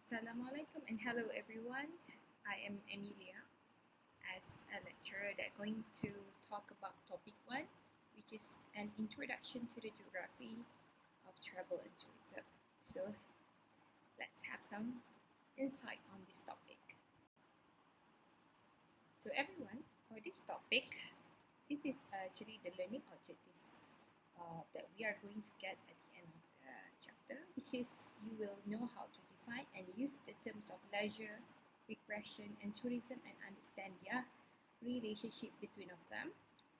Assalamualaikum and hello everyone. I am Ameleya as a lecturer that's going to talk about topic 1, which is an introduction to the geography of travel and tourism. So let's have some insight on this topic. So everyone, for this topic, this is actually the learning objective that we are going to get at the end of the chapter, which is you will know how to define and use the terms of leisure, recreation, and tourism and understand their relationship between of them.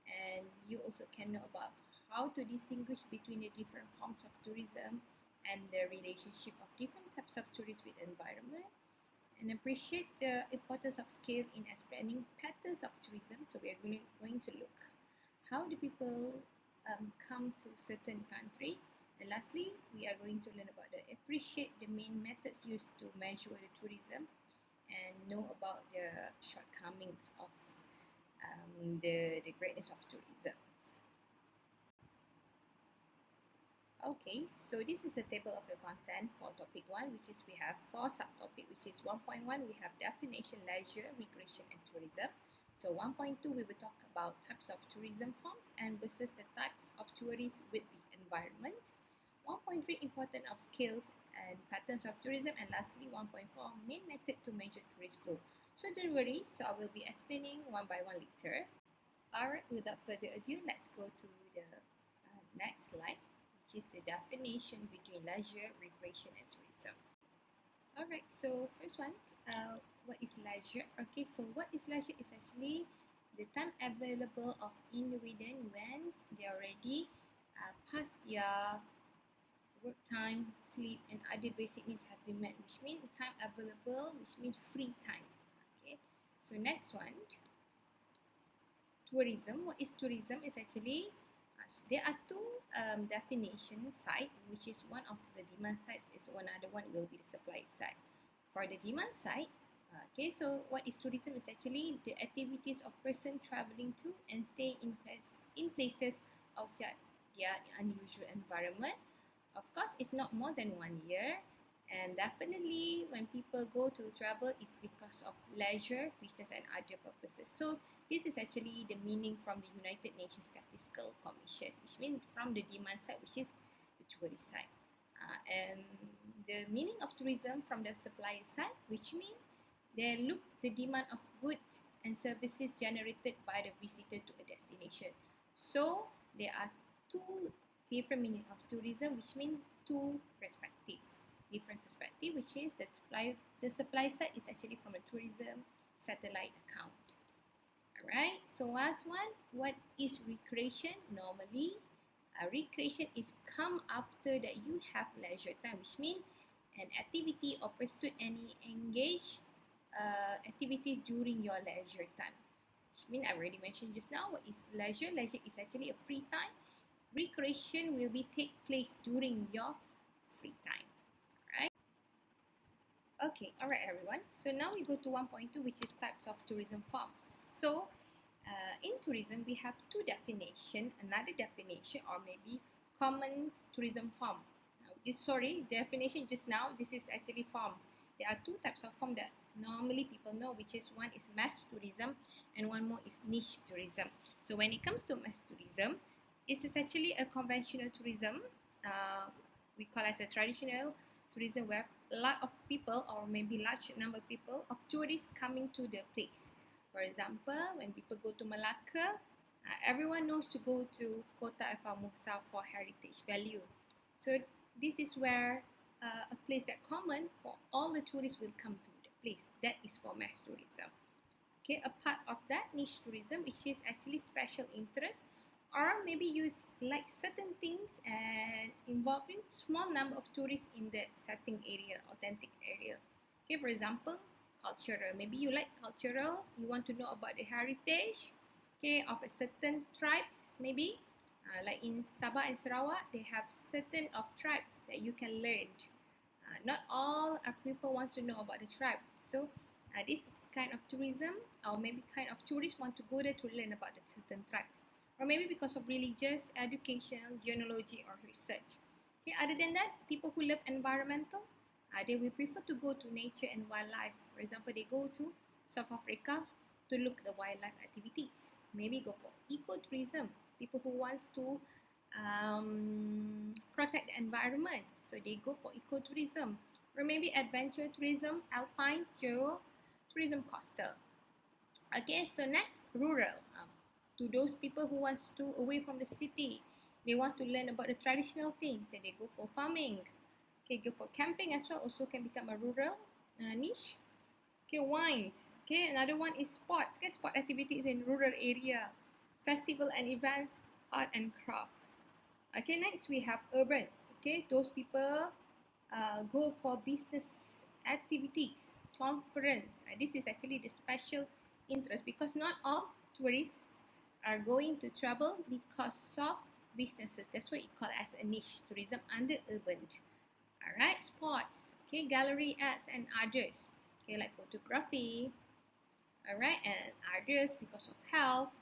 And you also can know about how to distinguish between the different forms of tourism and the relationship of different types of tourists with environment, and appreciate the importance of scale in explaining patterns of tourism. So we are going to look how do people come to certain country. And lastly, we are going to learn about the appreciate the main methods used to measure the tourism and know about the shortcomings of the greatness of tourism. Okay, so this is a table of the content for topic 1, which is we have 4 subtopic, which is 1.1, we have definition, leisure, recreation, and tourism. So 1.2, we will talk about types of tourism forms and versus the types of tourists with the environment. 1.3, important of scales and patterns of tourism. And lastly, 1.4, main method to measure tourist flow. So don't worry, so I will be explaining one by one later. Alright, without further ado, let's go to the next slide, which is the definition between leisure, recreation, and tourism. Alright, so first one, what is leisure? Okay, so what is leisure is actually the time available of individual when they already past their work time, sleep, and other basic needs have been met, which means time available, which means free time. Okay, so next one, tourism. What is tourism? Is actually there are two definition side, which is one of the demand side is one other one will be the supply side. For the demand side, okay, so what is tourism is actually the activities of person traveling to and staying in places outside their unusual environment. Of course, it's not more than 1 year, and definitely when people go to travel, it's because of leisure, business, and other purposes. So this is actually the meaning from the United Nations Statistical Commission, which means from the demand side, which is the tourist side. And the meaning of tourism from the supplier side, which means they look the demand of goods and services generated by the visitor to a destination. So there are two different meaning of tourism, which means two different perspective, which is the supply side is actually from a tourism satellite account. Alright, so last one, what is recreation? Normally, recreation is come after that you have leisure time, which means an activity or pursue any engage activities during your leisure time. Which means I already mentioned just now, what is leisure? Leisure is actually a free time. Recreation will be take place during your free time. Alright. Okay, alright everyone. So now we go to 1.2, which is types of tourism forms. So in tourism, we have two definitions. Another definition, or maybe common tourism form. Now, definition just now, this is actually form. There are two types of form that normally people know, which is one is mass tourism and one more is niche tourism. So when it comes to mass tourism, it is actually a conventional tourism. We call as a traditional tourism where a lot of people or maybe large number of people of tourists coming to the place. For example, when people go to Malacca, everyone knows to go to Kota Formosa for heritage value. So this is where a place that common for all the tourists will come to the place. That is for mass tourism. Okay, a part of that niche tourism, which is actually special interest, or maybe you like certain things and involving small number of tourists in that setting area, authentic area. Okay, for example, cultural. Maybe you like cultural, you want to know about the heritage, okay, of a certain tribes, maybe. Like in Sabah and Sarawak, they have certain of tribes that you can learn. Not all people want to know about the tribes. So this is kind of tourism, or maybe kind of tourists want to go there to learn about the certain tribes. Or maybe because of religious, education, genealogy, or research. Okay, other than that, people who love environmental, They will prefer to go to nature and wildlife. For example, they go to South Africa to look at the wildlife activities. Maybe go for ecotourism. People who wants to protect the environment, so they go for ecotourism. Or maybe adventure tourism, alpine, tourism, coastal. Okay, so next, rural. To those people who wants to away from the city, they want to learn about the traditional things, and they go for farming. Okay, go for camping as well. Also can become a rural niche. Okay, wines. Okay, another one is sports. Okay, sport activities in rural area, festival and events, art and craft. Okay, next we have urbans. Okay, those people go for business activities, conference. This is actually the special interest, because not all tourists are going to travel because of businesses. That's why it called as a niche tourism under urban. Alright, sports. Okay, gallery, arts and others. Okay, like photography. Alright, and others because of health.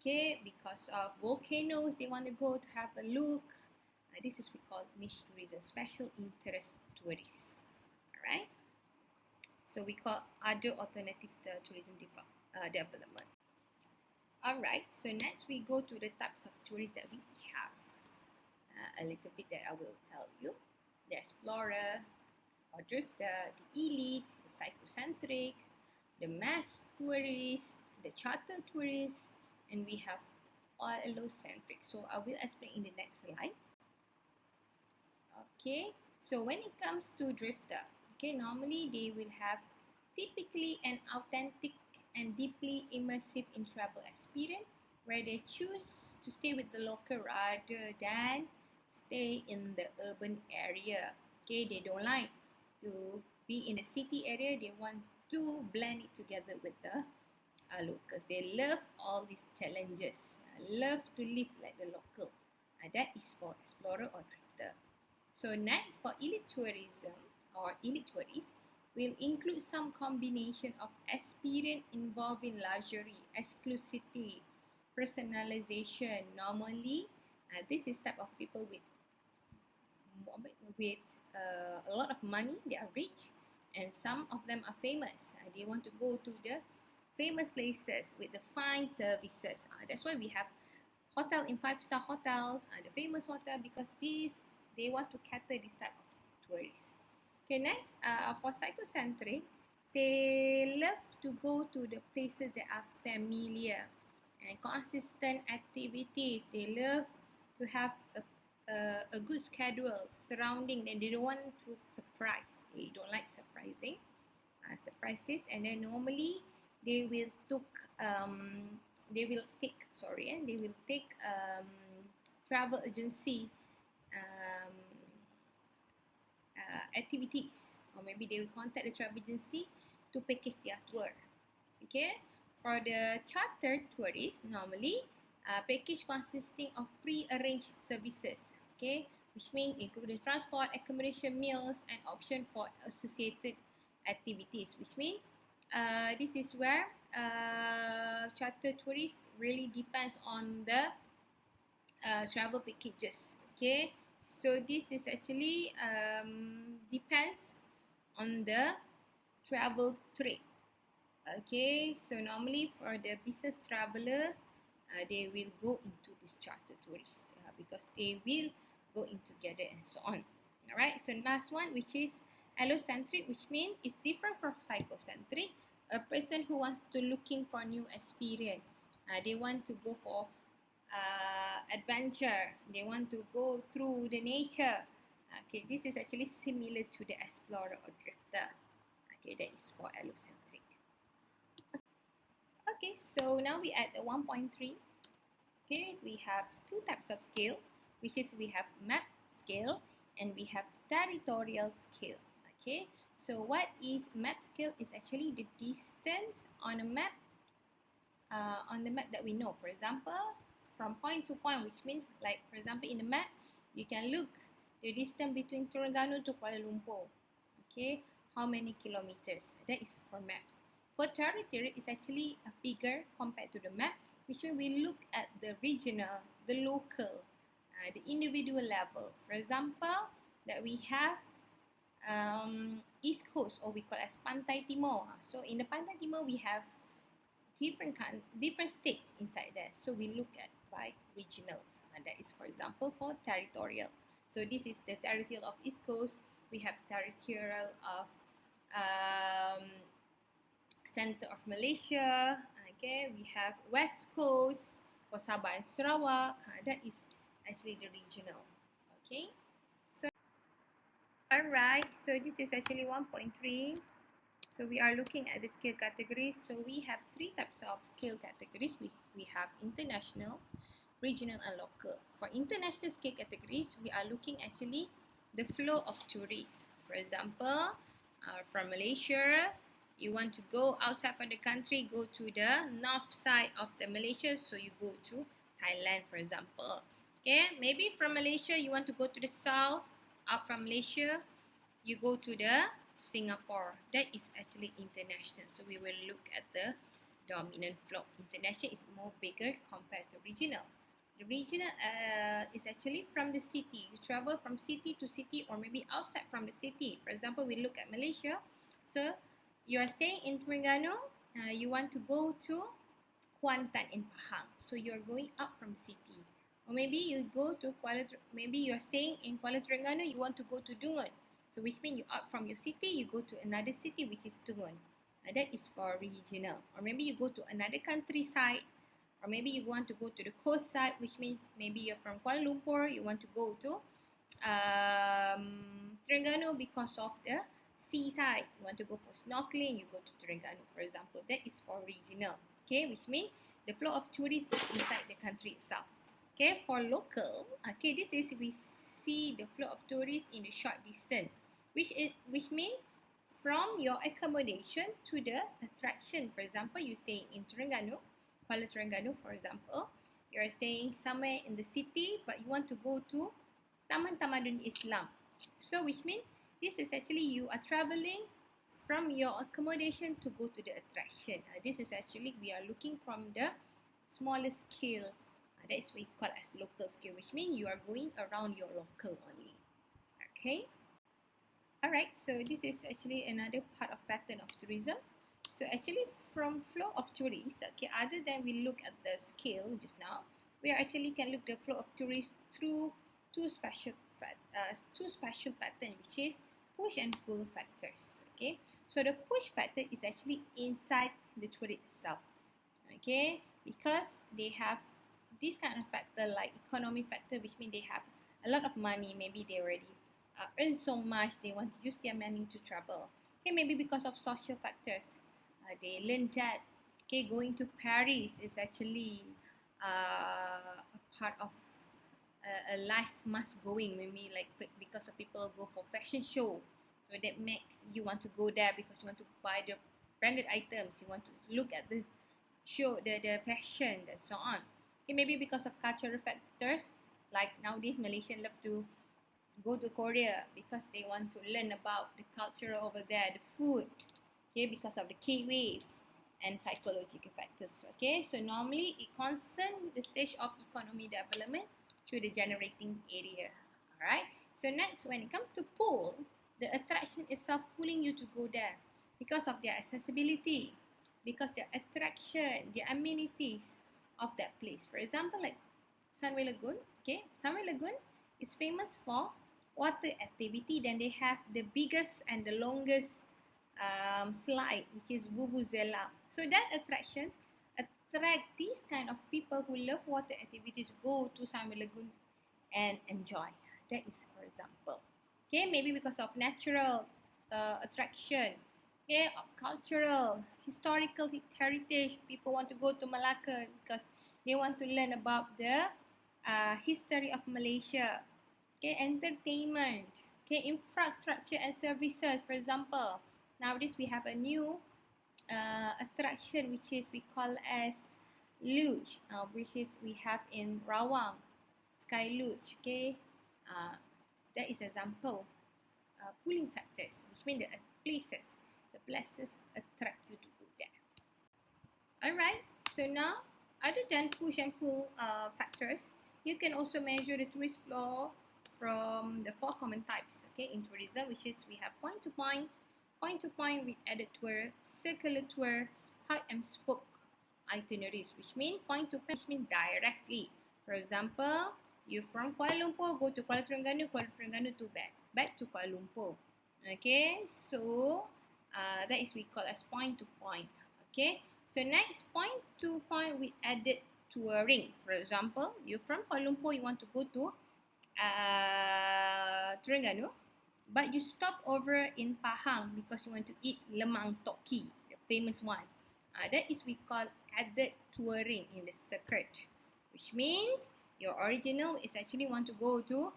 Okay, because of volcanoes, they want to go to have a look. This is we call niche tourism, special interest tourists. Alright, so we call other alternative tourism development. Alright, so next we go to the types of tourists that we have. A little bit that I will tell you. The explorer or drifter, the elite, the psychocentric, the mass tourist, the charter tourist, and we have all allocentric. So I will explain in the next slide. Okay, so when it comes to drifter, okay, normally they will have typically an authentic and deeply immersive in travel experience, where they choose to stay with the local rather than stay in the urban area. Okay, they don't like to be in a city area. They want to blend it together with the locals. They love all these challenges, love to live like the local. That is for explorer or drifter. So next, for elite tourism or elite tourists, will include some combination of experience involving luxury, exclusivity, personalization. Normally, this is type of people with a lot of money. They are rich, and some of them are famous. They want to go to the famous places with the fine services. That's why we have hotel in 5-star hotels, the famous hotel, because they want to cater this type of tourists. Okay, next, for psychocentric, they love to go to the places that are familiar and consistent activities. They love to have a good schedule surrounding them. They don't want to surprise. They don't like surprises. And then normally they will take travel agency activities, or maybe they will contact the travel agency to package their tour. Okay, for the chartered tourists, normally package consisting of pre-arranged services. Okay, which means including transport, accommodation, meals, and option for associated activities. Which means this is where chartered tourists really depends on the travel packages. Okay, so this is actually depends on the travel trade. Okay, so normally for the business traveler, they will go into this charter tourists because they will go in together and so on. Alright, so last one, which is allocentric, which means it's different from psychocentric. A person who wants to looking for new experience. They want to go for adventure. They want to go through the nature. Okay, this is actually similar to the explorer or drifter. Okay, that is for allocentric. Okay, so now we at the 1.3. Okay, we have two types of scale, which is we have map scale and we have territorial scale. Okay, so what is map scale? Is actually the distance on a map, that we know. For example, from point to point, which means, like for example, in the map, you can look the distance between Terengganu to Kuala Lumpur. Okay, how many kilometers? That is for maps. For territory, it's actually bigger compared to the map, which means we look at the regional, the local, the individual level. For example, that we have East Coast, or we call as Pantai Timur. So in the Pantai Timur, we have different states inside there. So we look at by regionals. That is, for example, for territorial. So this is the territorial of East Coast. We have territorial of um, center of Malaysia. Okay, we have West Coast for Sabah and Sarawak. That is actually the regional. Okay, so alright, so this is actually 1.3. So we are looking at the skill categories. So we have three types of skill categories. We have international, regional, and local. For international skill categories, we are looking actually the flow of tourists. For example, from Malaysia, you want to go outside of the country, go to the north side of the Malaysia, so you go to Thailand, for example. Okay, maybe from Malaysia, you want to go to the south, out from Malaysia, you go to the Singapore. That is actually international. So we will look at the dominant flow. International is more bigger compared to regional. The regional is actually from the city. You travel from city to city, or maybe outside from the city. For example, we look at Malaysia. So you are staying in Terengganu. You want to go to Kuantan in Pahang. So you are going out from the city. Or maybe you go to maybe you are staying in Kuala Terengganu. You want to go to Dungun. So which means you out from your city, you go to another city, which is Dungun. That is for regional. Or maybe you go to another countryside, or maybe you want to go to the coast side, which means maybe you're from Kuala Lumpur, you want to go to Terengganu because of the seaside. You want to go for snorkeling, you go to Terengganu, for example. That is for regional. Okay, which means the flow of tourists is inside the country itself. Okay, for local, okay, this is we see the flow of tourists in the short distance, which means from your accommodation to the attraction. For example, you staying in Terengganu, Kuala Terengganu, for example. You are staying somewhere in the city, but you want to go to Taman Tamadun Islam. So, which means this is actually you are traveling from your accommodation to go to the attraction. This is actually we are looking from the smallest scale. That is what we call as local scale, which means you are going around your local only. Okay. Alright, so this is actually another part of pattern of tourism. So actually from flow of tourists, okay, other than we look at the scale just now, we actually can look the flow of tourists through two special patterns, which is push and pull factors. Okay, so the push factor is actually inside the tourist itself. Okay, because they have this kind of factor like economy factor, which means they have a lot of money, maybe they already earn so much, they want to use their money to travel. Okay, maybe because of social factors, they learn that okay, going to Paris is actually a part of a life must going. Maybe like because of people go for fashion show, so that makes you want to go there because you want to buy the branded items. You want to look at the show, the fashion, and so on. Okay, maybe because of cultural factors, like nowadays Malaysians love to go to Korea because they want to learn about the culture over there, the food, okay, because of the K-wave and psychological factors. Okay, so normally it concerns the stage of economy development to the generating area. Alright, so next, when it comes to pull, the attraction itself pulling you to go there because of their accessibility, because their attraction, their amenities of that place. For example, like Sunway Lagoon. Okay, Sunway Lagoon is famous for water activity. Then they have the biggest and the longest slide, which is Vuvuzela. So that attraction attract these kind of people who love water activities, go to Sunway Lagoon and enjoy. That is for example. Okay, maybe because of natural attraction, okay, of cultural, historical heritage. People want to go to Malacca because they want to learn about the history of Malaysia. Okay, entertainment, okay, infrastructure and services. For example, nowadays we have a new attraction which is we call as luge, which is we have in Rawang, Sky Luge. Okay, that is example. Pulling factors, which mean the places attract you to go there. Alright, so now other than push and pull factors, you can also measure the tourist flow from the 4 common types, okay, in tourism, which is we have point to point with added tour, circular tour, hub and spoke itineraries, which mean point to point, which means directly. For example, you from Kuala Lumpur go to Kuala Terengganu to back to Kuala Lumpur. Okay, so that is we call as point to point. Okay, so next, point to point with added touring. For example, you from Kuala Lumpur, you want to go to Terengganu, but you stop over in Pahang because you want to eat lemang toki, the famous one. That is we call added touring in the circuit, which means your original is actually want to go to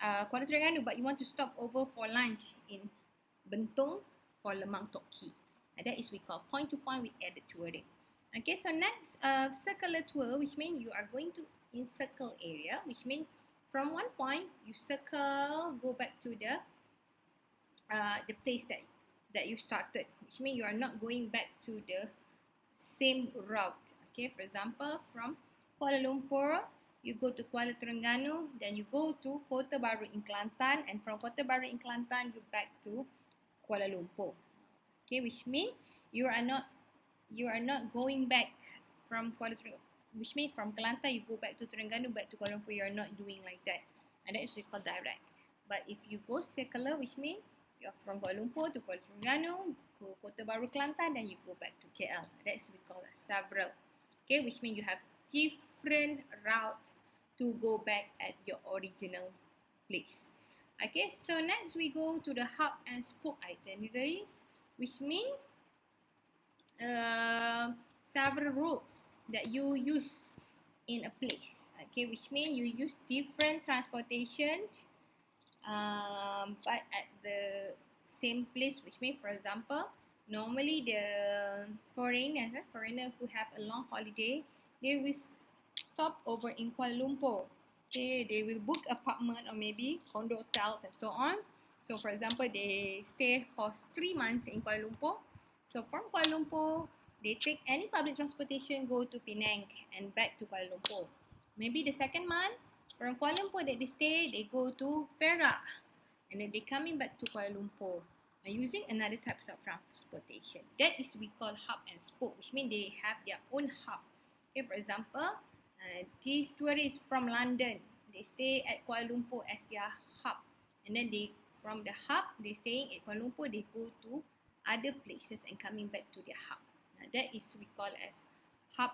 Kuala Terengganu, but you want to stop over for lunch in Bentong for lemang toki. That is we call point to point with added touring. Okay, so next, circular tour, which means you are going to encircle area, which means from one point you circle, go back to the place that you started, which means you are not going back to the same route. Okay, for example, from Kuala Lumpur, you go to Kuala Terengganu, then you go to Kota Baru in Kelantan, and from Kota Baru in Kelantan, you back to Kuala Lumpur. Okay, which means you are not going back from Kuala Terengganu, which means from Kelantan you go back to Terengganu, back to Kuala Lumpur. You are not doing like that, and that is we call direct. But if you go circular, which means you are from Kuala Lumpur to Kuala Terengganu, go Kota Baru Kelantan, then you go back to KL. That is we call several. Okay, which means you have different route to go back at your original place. Okay, so next we go to the hub and spoke itineraries, which means several routes that you use in a place. Okay, which means you use different transportation, but at the same place. Which means, for example, normally the foreigners who have a long holiday, they will stop over in Kuala Lumpur. Okay, they will book apartment or maybe condo hotels and so on. So for example, they stay for 3 months in Kuala Lumpur. So from Kuala Lumpur, they take any public transportation, go to Penang and back to Kuala Lumpur. Maybe the second month, from Kuala Lumpur that they stay, they go to Perak, and then they coming back to Kuala Lumpur using another types of transportation. That is we call hub and spoke, which means they have their own hub. Okay, for example, these tourists from London, they stay at Kuala Lumpur as their hub, and then they from the hub they staying at Kuala Lumpur, they go to other places and coming back to their hub. That is we call as hub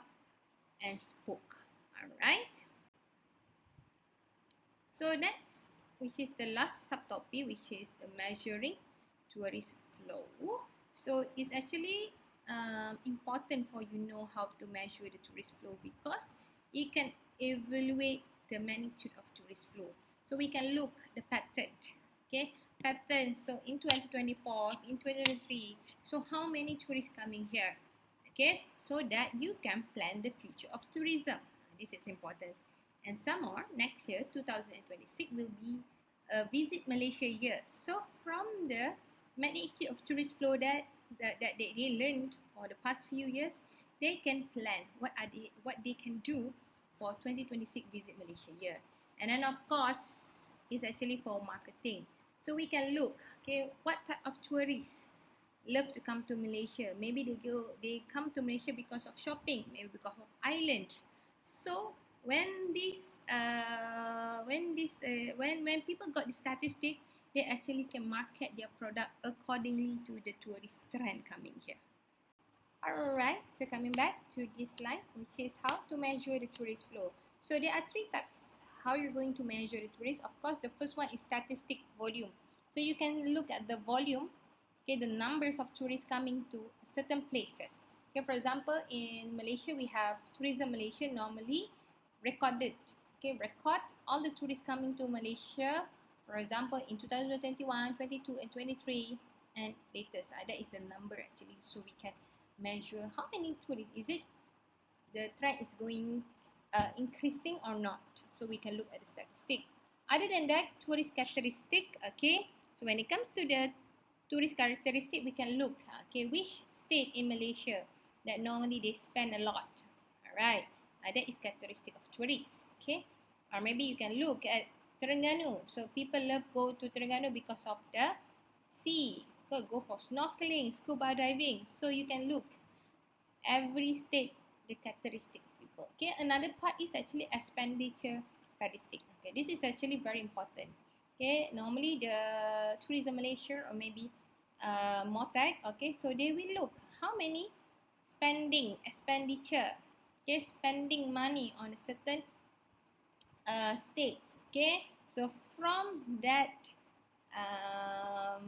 and spoke. Alright. So next, which is the last subtopic, which is the measuring tourist flow. So it's actually important for you know how to measure the tourist flow, because you can evaluate the magnitude of tourist flow. So we can look the pattern. Okay, pattern. So in 2024, in 2023, so how many tourists coming here? Okay, so that you can plan the future of tourism. This is important. And some more, next year, 2026 will be a Visit Malaysia year. So from the magnitude of tourist flow that they learned for the past few years, they can plan what they can do for 2026 Visit Malaysia year. And then of course, it's actually for marketing. So we can look, okay, what type of tourists love to come to Malaysia. Maybe they come to Malaysia because of shopping, maybe because of island. So when people got the statistic, they actually can market their product accordingly to the tourist trend coming here. Alright, so coming back to this slide, which is how to measure the tourist flow. So there are 3 types how you're going to measure the tourists. Of course, the first one is statistic volume. So you can look at the volume, okay, the numbers of tourists coming to certain places. Okay, for example, in Malaysia, we have Tourism Malaysia normally record all the tourists coming to Malaysia, for example, in 2021, 22 and 23 and latest. That is the number actually, so we can measure how many tourists. Is it the trend is going increasing or not? So we can look at the statistic. Other than that, tourist characteristic, okay, so when it comes to the tourist characteristic, we can look, okay, which state in Malaysia that normally they spend a lot. Alright, that is characteristic of tourists. Okay, or maybe you can look at Terengganu. So people love go to Terengganu because of the sea. Go for snorkeling, scuba diving. So you can look every state the characteristic of people. Okay, another part is actually expenditure statistic. Okay, this is actually very important. Okay, normally the Tourism Malaysia or maybe MOTAC, okay, so they will look how many expenditure, okay, spending money on a certain states. Okay, so from that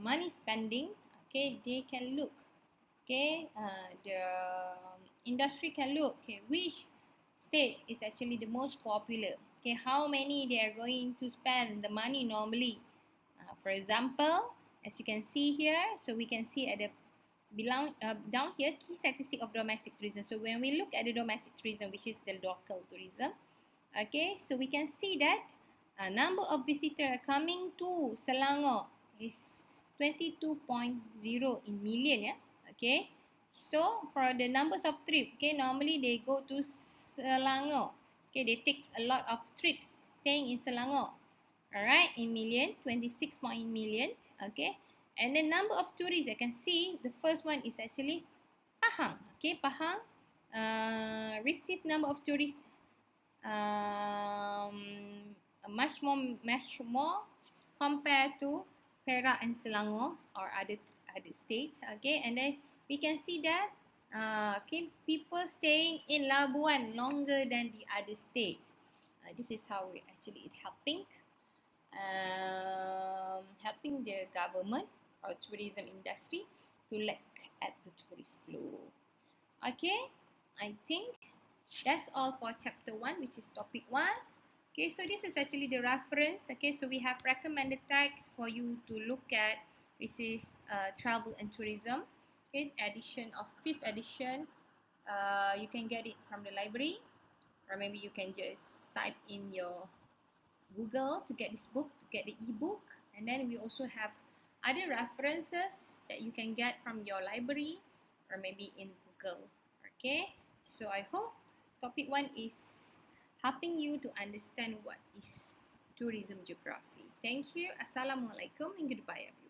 money spending, okay, they can look, okay, the industry can look, okay, which state is actually the most popular, okay, how many they are going to spend the money normally. For example, as you can see here, so we can see at the down here, key statistic of domestic tourism. So when we look at the domestic tourism, which is the local tourism, okay, so we can see that number of visitors coming to Selangor is 22.0 in million, yeah. Okay, so for the numbers of trips, okay, normally they go to Selangor. Okay, they take a lot of trips staying in Selangor. Alright, in million, 26 million. Okay, and the number of tourists I can see, the first one is actually Pahang. Okay, Pahang received number of tourists much more compared to Perak and Selangor or other states. Okay, and then we can see that okay, people staying in Labuan longer than the other states. This is how we actually helping the government or tourism industry to look at the tourist flow. Okay, I think that's all for chapter 1, which is topic 1. Okay, so this is actually the reference. Okay, so we have recommended text for you to look at, which is travel and tourism. Okay, edition of 5th edition. You can get it from the library, or maybe you can just type in your Google to get this book, to get the ebook. And then we also have other references that you can get from your library or maybe in Google. Okay, so I hope topic 1 is helping you to understand what is tourism geography. Thank you. Assalamualaikum and goodbye, everyone.